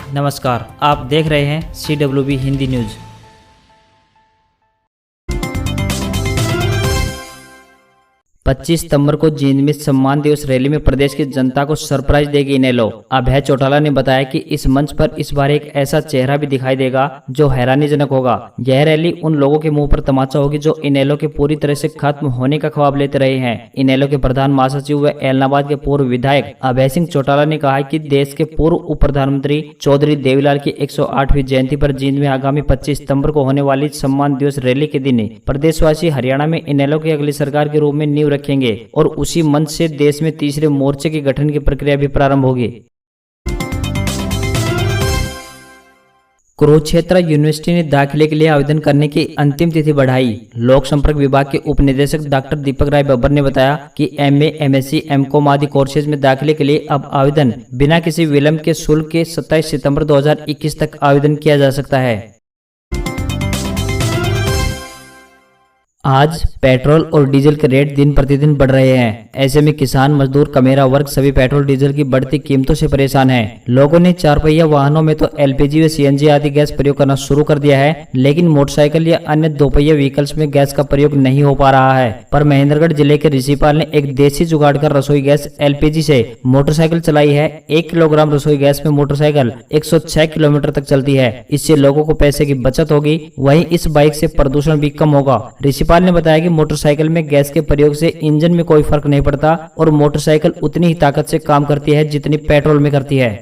नमस्कार, आप देख रहे हैं CWB हिंदी न्यूज। पच्चीस सितंबर को जींद में सम्मान दिवस रैली में प्रदेश की जनता को सरप्राइज देगी इनेलो। अभय चौटाला ने बताया कि इस मंच पर इस बार एक ऐसा चेहरा भी दिखाई देगा जो हैरानीजनक होगा। यह रैली उन लोगों के मुंह पर तमाचा होगी जो इनेलो के पूरी तरह से खत्म होने का ख्वाब लेते रहे हैं। इनेलो के प्रधान महासचिव व एलनाबाद के पूर्व विधायक अभय सिंह चौटाला ने कहा कि देश के पूर्व उप प्रधानमंत्री चौधरी देवीलाल की 108वीं जयंती पर जींद में आगामी 25 सितंबर को होने वाली सम्मान दिवस रैली के दिन प्रदेशवासी हरियाणा में इनेलो की अगली सरकार के रूप में नींव रखेंगे और उसी मंच से देश में तीसरे मोर्चे के गठन की प्रक्रिया भी प्रारंभ होगी। कुरुक्षेत्र यूनिवर्सिटी ने दाखिले के लिए आवेदन करने की अंतिम तिथि बढ़ाई। लोक संपर्क विभाग के उप निदेशक डॉक्टर दीपक राय बब्बर ने बताया कि MA, MSc, MCom आदि कोर्सेज में दाखिले के लिए अब आवेदन बिना किसी विलंब के शुल्क के 27 सितंबर 2021 तक आवेदन किया जा सकता है। आज पेट्रोल और डीजल के रेट दिन प्रतिदिन बढ़ रहे हैं। ऐसे में किसान, मजदूर, कमेरा वर्ग सभी पेट्रोल डीजल की बढ़ती कीमतों से परेशान हैं। लोगों ने 4 पहिया वाहनों में तो LPG व CNG आदि गैस प्रयोग करना शुरू कर दिया है, लेकिन मोटरसाइकिल या अन्य 2 पहिया व्हीकल्स में गैस का प्रयोग नहीं हो पा रहा है। पर महेंद्रगढ़ जिले के ऋषिपाल ने एक देसी जुगाड़ कर रसोई गैस LPG से मोटरसाइकिल चलाई है। 1 किलोग्राम रसोई गैस में मोटरसाइकिल 106 किलोमीटर तक चलती है। इससे लोगों को पैसे की बचत होगी, वहीं इस बाइक से प्रदूषण भी कम होगा। ऋषिपाल ने बताया कि मोटरसाइकिल में गैस के प्रयोग से इंजन में कोई फर्क नहीं पड़ता और मोटरसाइकिल उतनी ही ताकत से काम करती है जितनी पेट्रोल में करती है।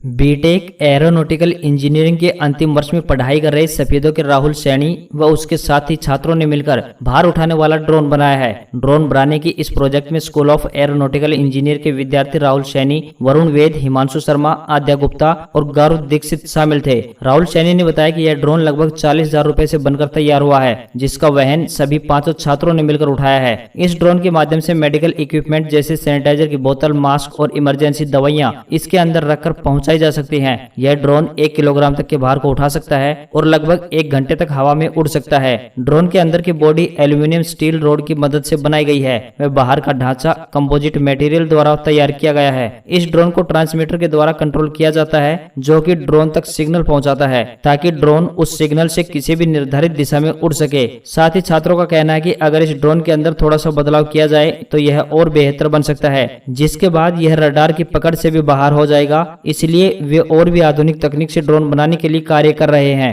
बीटेक एरोनॉटिकल इंजीनियरिंग के अंतिम वर्ष में पढ़ाई कर रहे सफेदों के राहुल सैनी व उसके साथी छात्रों ने मिलकर भार उठाने वाला ड्रोन बनाया है। ड्रोन बनाने की इस प्रोजेक्ट में स्कूल ऑफ एरोनॉटिकल इंजीनियर के विद्यार्थी राहुल सैनी, वरुण वेद, हिमांशु शर्मा, आद्या गुप्ता और गौरव दीक्षित शामिल थे। राहुल सैनी ने बताया कि यह ड्रोन लगभग 40,000 रुपए से बनकर तैयार हुआ है, जिसका वहन सभी 5 छात्रों ने मिलकर उठाया है। इस ड्रोन के माध्यम से मेडिकल इक्विपमेंट जैसे सैनिटाइजर की बोतल, मास्क और इमरजेंसी दवाइयां इसके अंदर रखकर पहुंचाई जा सकती हैं। यह ड्रोन 1 किलोग्राम तक के भार को उठा सकता है और लगभग 1 घंटे तक हवा में उड़ सकता है। ड्रोन के अंदर की बॉडी एल्यूमिनियम स्टील रोड की मदद से बनाई गई है व बाहर का ढांचा कंपोजिट मटेरियल द्वारा तैयार किया गया है। इस ड्रोन को ट्रांसमीटर के द्वारा कंट्रोल किया जाता है, जो कि ड्रोन तक सिग्नल पहुंचाता है ताकि ड्रोन उस सिग्नल से किसी भी निर्धारित दिशा में उड़ सके। साथ ही छात्रों का कहना है कि अगर इस ड्रोन के अंदर थोड़ा सा बदलाव किया जाए तो यह और बेहतर बन सकता है, जिसके बाद यह रडार की पकड़ से भी बाहर हो जाएगा। इसलिए वे और भी आधुनिक तकनीक से ड्रोन बनाने के लिए कार्य कर रहे हैं।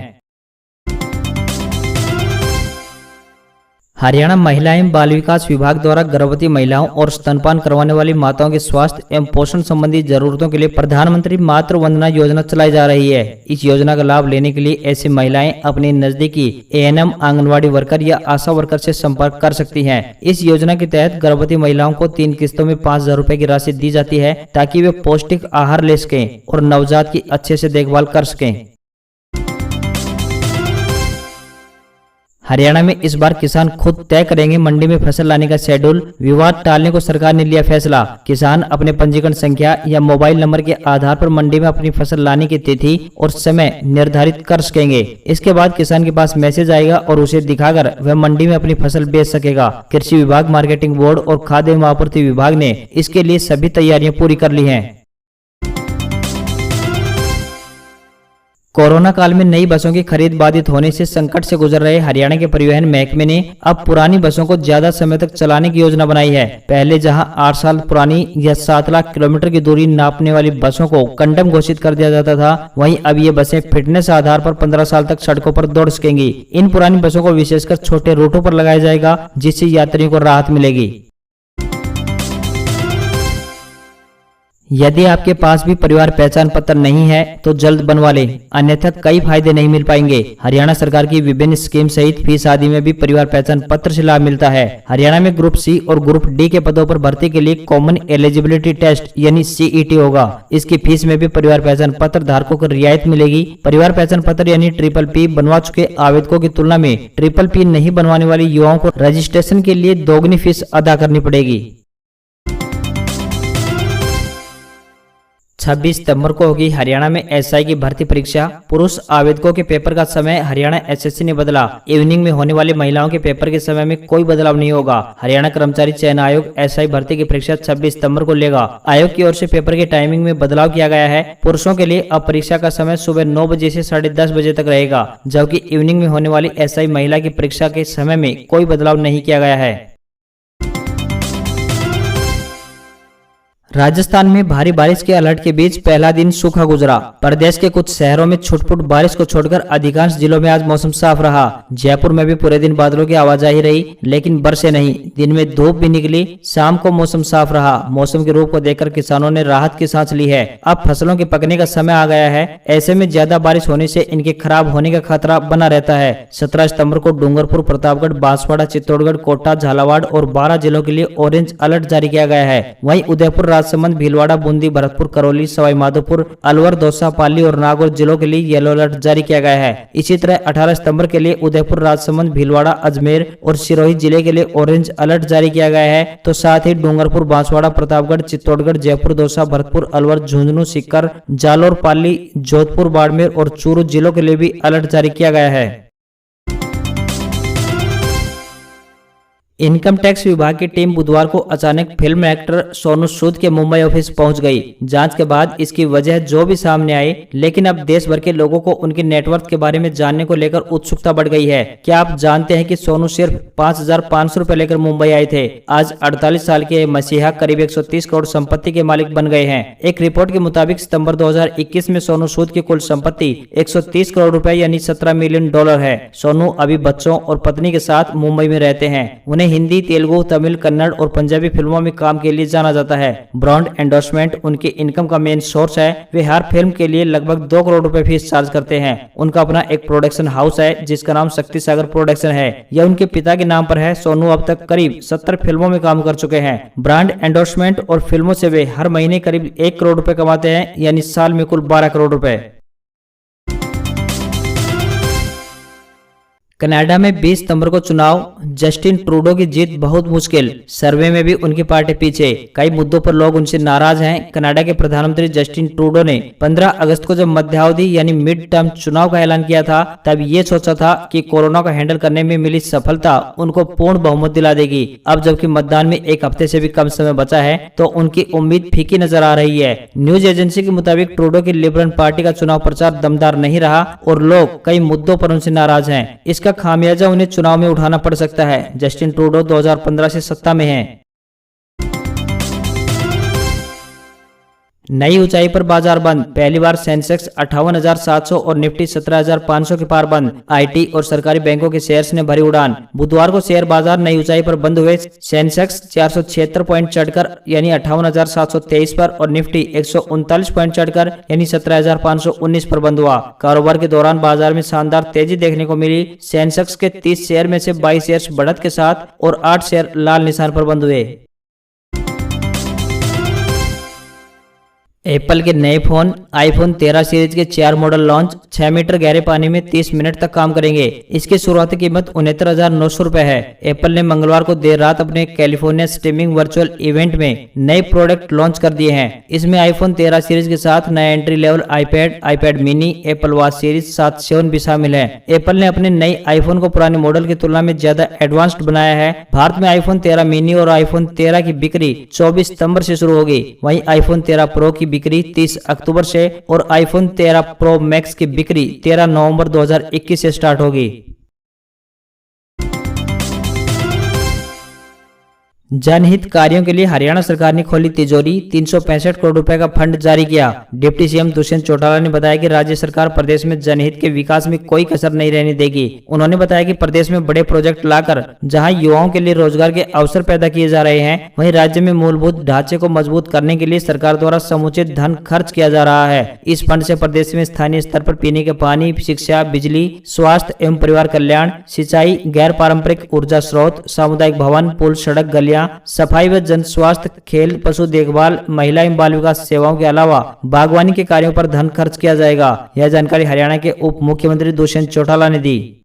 हरियाणा महिला एवं बाल विकास विभाग द्वारा गर्भवती महिलाओं और स्तनपान करवाने वाली माताओं के स्वास्थ्य एवं पोषण संबंधी जरूरतों के लिए प्रधानमंत्री मातृ वंदना योजना चलाई जा रही है। इस योजना का लाभ लेने के लिए ऐसी महिलाएं अपने नजदीकी ANM, आंगनवाड़ी वर्कर या आशा वर्कर से संपर्क कर सकती हैं। इस योजना के तहत गर्भवती महिलाओं को 3 किस्तों में 5,000 रुपए की राशि दी जाती है ताकि वे पौष्टिक आहार ले सकें और नवजात की अच्छे से देखभाल कर सकें। हरियाणा में इस बार किसान खुद तय करेंगे मंडी में फसल लाने का शेड्यूल। विवाद टालने को सरकार ने लिया फैसला। किसान अपने पंजीकरण संख्या या मोबाइल नंबर के आधार पर मंडी में अपनी फसल लाने की तिथि और समय निर्धारित कर सकेंगे। इसके बाद किसान के पास मैसेज आएगा और उसे दिखाकर वह मंडी में अपनी फसल बेच सकेगा। कृषि विभाग, मार्केटिंग बोर्ड और खाद्य एवं आपूर्ति विभाग ने इसके लिए सभी तैयारियां पूरी कर ली हैं। कोरोना काल में नई बसों की खरीद बाधित होने से संकट से गुजर रहे हरियाणा के परिवहन महकमे ने अब पुरानी बसों को ज्यादा समय तक चलाने की योजना बनाई है। पहले जहां 8 साल पुरानी या 7 लाख किलोमीटर की दूरी नापने वाली बसों को कंडम घोषित कर दिया जाता था, वहीं अब ये बसें फिटनेस आधार पर 15 साल तक सड़कों पर दौड़ सकेंगी। इन पुरानी बसों को विशेषकर छोटे रूटों पर लगाया जाएगा, जिससे यात्रियों को राहत मिलेगी। यदि आपके पास भी परिवार पहचान पत्र नहीं है तो जल्द बनवा लें, अन्यथा कई फायदे नहीं मिल पाएंगे। हरियाणा सरकार की विभिन्न स्कीम सहित फीस आदि में भी परिवार पहचान पत्र से लाभ मिलता है। हरियाणा में ग्रुप C और ग्रुप D के पदों पर भर्ती के लिए कॉमन एलिजिबिलिटी टेस्ट यानी CET होगा। इसकी फीस में भी परिवार पहचान पत्र धारकों को रियायत मिलेगी। परिवार पहचान पत्र यानी PPP बनवा चुके आवेदकों की तुलना में PPP नहीं बनवाने वाले युवाओं को रजिस्ट्रेशन के लिए दोगुनी फीस अदा करनी पड़ेगी। 26 सितंबर को होगी हरियाणा में एसआई की भर्ती परीक्षा। पुरुष आवेदकों के पेपर का समय हरियाणा एसएससी ने बदला। इवनिंग में होने वाली महिलाओं के पेपर के समय में कोई बदलाव नहीं होगा। हरियाणा कर्मचारी चयन आयोग एसआई भर्ती की परीक्षा 26 सितंबर को लेगा। आयोग की ओर से पेपर के टाइमिंग में बदलाव किया गया है। पुरुषों के लिए अब परीक्षा का समय सुबह 9 बजे से 10:30 बजे तक रहेगा, जबकि इवनिंग में होने वाली एसआई महिला की परीक्षा के समय में कोई बदलाव नहीं किया गया है। राजस्थान में भारी बारिश के अलर्ट के बीच पहला दिन सूखा गुजरा। प्रदेश के कुछ शहरों में छुटपुट बारिश को छोड़कर अधिकांश जिलों में आज मौसम साफ रहा। जयपुर में भी पूरे दिन बादलों की आवाजाही रही, लेकिन बरसे नहीं। दिन में धूप भी निकली, शाम को मौसम साफ रहा। मौसम के रूप को देखकर किसानों ने राहत की सांस ली है। अब फसलों के पकने का समय आ गया है। ऐसे में ज्यादा बारिश होने से इनके खराब होने का खतरा बना रहता है। 17 सितम्बर को डूंगरपुर, प्रतापगढ़, बांसवाड़ा, चित्तौड़गढ़, कोटा, झालावाड़ और 12 जिलों के लिए ऑरेंज अलर्ट जारी किया गया है। वहीं उदयपुर, राजसमंद, भीलवाड़ा, बूंदी, भरतपुर, करौली, सवाई माधोपुर, अलवर, दौसा, पाली और नागौर जिलों के लिए येलो अलर्ट जारी किया गया है। इसी तरह 18 सितंबर के लिए उदयपुर, राजसमंद, भीलवाड़ा, अजमेर और सिरोही जिले के लिए ऑरेंज अलर्ट जारी किया गया है। तो साथ ही डूंगरपुर, बांसवाड़ा, प्रतापगढ़, चित्तौड़गढ़, जयपुर, दौसा, भरतपुर, अलवर, झुंझुनू, सीकर, जालौर, पाली, जोधपुर, बाड़मेर और चूरू जिलों के लिए भी अलर्ट जारी किया गया है। इनकम टैक्स विभाग की टीम बुधवार को अचानक फिल्म एक्टर सोनू सूद के मुंबई ऑफिस पहुंच गई। जांच के बाद इसकी वजह जो भी सामने आई, लेकिन अब देश भर के लोगों को उनके नेटवर्थ के बारे में जानने को लेकर उत्सुकता बढ़ गई है। क्या आप जानते हैं कि सोनू सिर्फ 5,500 रुपए लेकर मुंबई आए थे? आज 48 साल के मसीहा करीब 130 करोड़ संपत्ति के मालिक बन गए हैं। एक रिपोर्ट के मुताबिक सितंबर 2021 में सोनू सूद की कुल संपत्ति 130 करोड़ रुपए यानी $17 मिलियन है। सोनू अभी बच्चों और पत्नी के साथ मुंबई में रहते हैं। उन्हें हिंदी, तेलुगु, तमिल, कन्नड़ और पंजाबी फिल्मों में काम के लिए जाना जाता है। ब्रांड एंडोर्समेंट उनके इनकम का मेन सोर्स है। वे हर फिल्म के लिए लगभग 2 करोड़ रुपए फीस चार्ज करते हैं। उनका अपना एक प्रोडक्शन हाउस है जिसका नाम शक्ति सागर प्रोडक्शन है। यह उनके पिता के नाम पर है। सोनू अब तक करीब 70 फिल्मों में काम कर चुके हैं। ब्रांड एंडोर्समेंट और फिल्मों से वे हर महीने करीब 1 करोड़ रुपए कमाते हैं, यानी साल में कुल 12 करोड़ रुपए। कनाडा में 20 सितंबर को चुनाव, जस्टिन ट्रूडो की जीत बहुत मुश्किल। सर्वे में भी उनकी पार्टी पीछे। कई मुद्दों पर लोग उनसे नाराज हैं। कनाडा के प्रधानमंत्री जस्टिन ट्रूडो ने 15 अगस्त को जब मध्यावधि यानी मिड टर्म चुनाव का ऐलान किया था, तब ये सोचा था कि कोरोना को हैंडल करने में मिली सफलता उनको पूर्ण बहुमत दिला देगी। अब जबकि मतदान में 1 हफ्ते से भी कम समय बचा है, तो उनकी उम्मीद फीकी नजर आ रही है। न्यूज एजेंसी के मुताबिक ट्रूडो की लिबरल पार्टी का चुनाव प्रचार दमदार नहीं रहा और लोग कई मुद्दों पर उनसे नाराज हैं। इसका खामियाजा उन्हें चुनाव में उठाना पड़ सकता है। जस्टिन ट्रूडो 2015 से सत्ता में हैं। नई ऊंचाई पर बाजार बंद। पहली बार सेंसेक्स 58,700 और निफ्टी 17,500 के पार बंद। आईटी और सरकारी बैंकों के शेयर्स ने भरी उड़ान। बुधवार को शेयर बाजार नई ऊंचाई पर बंद हुए। सेंसेक्स 476 पॉइंट चढ़कर यानी 58,723 पर और निफ्टी 139 पॉइंट चढ़कर यानी 17,519 पर बंद हुआ। कारोबार के दौरान बाजार में शानदार तेजी देखने को मिली। सेंसेक्स के 30 शेयर में से 22 शेयर बढ़त के साथ और 8 शेयर लाल निशान पर बंद हुए। एप्पल के नए फोन आईफोन 13 सीरीज के 4 मॉडल लॉन्च। 6 मीटर गहरे पानी में 30 मिनट तक काम करेंगे। इसकी शुरुआती कीमत 69,900 रुपए है। एप्पल ने मंगलवार को देर रात अपने कैलिफोर्निया स्ट्रीमिंग वर्चुअल इवेंट में नए प्रोडक्ट लॉन्च कर दिए हैं। इसमें आईफोन 13 सीरीज के साथ नया entry level iPad mini, Apple watch series 7 7 भी शामिल है। एप्पल ने अपने नए आईफोन को पुराने मॉडल की तुलना में ज्यादा एडवांस्ड बनाया है। भारत में आईफोन 13 मिनी और आईफोन 13 की बिक्री 24 सितंबर से शुरू होगी। वहीं आईफोन 13 प्रो की बिक्री 30 अक्टूबर से और आईफोन 13 प्रो मैक्स की बिक्री 13 नवंबर 2021 से स्टार्ट होगी। जनहित कार्यों के लिए हरियाणा सरकार ने खोली तिजोरी। 365 करोड़ रुपए का फंड जारी किया। डिप्टी सीएम दुष्यंत चौटाला ने बताया कि राज्य सरकार प्रदेश में जनहित के विकास में कोई कसर नहीं रहने देगी। उन्होंने बताया कि प्रदेश में बड़े प्रोजेक्ट लाकर जहां युवाओं के लिए रोजगार के अवसर पैदा किए जा रहे हैं, वहीं राज्य में मूलभूत ढांचे को मजबूत करने के लिए सरकार द्वारा समुचित धन खर्च किया जा रहा है। इस फंड से प्रदेश में स्थानीय स्तर पर पीने के पानी, शिक्षा, बिजली, स्वास्थ्य एवं परिवार कल्याण, सिंचाई, गैर पारंपरिक ऊर्जा स्रोत, सामुदायिक भवन, पुल, सड़क, गलियां, सफाई व जन स्वास्थ्य, खेल, पशु देखभाल, महिला एवं बाल विकास सेवाओं के अलावा बागवानी के कार्यों पर धन खर्च किया जाएगा। यह जानकारी हरियाणा के उप मुख्यमंत्री दुष्यंत चौटाला ने दी।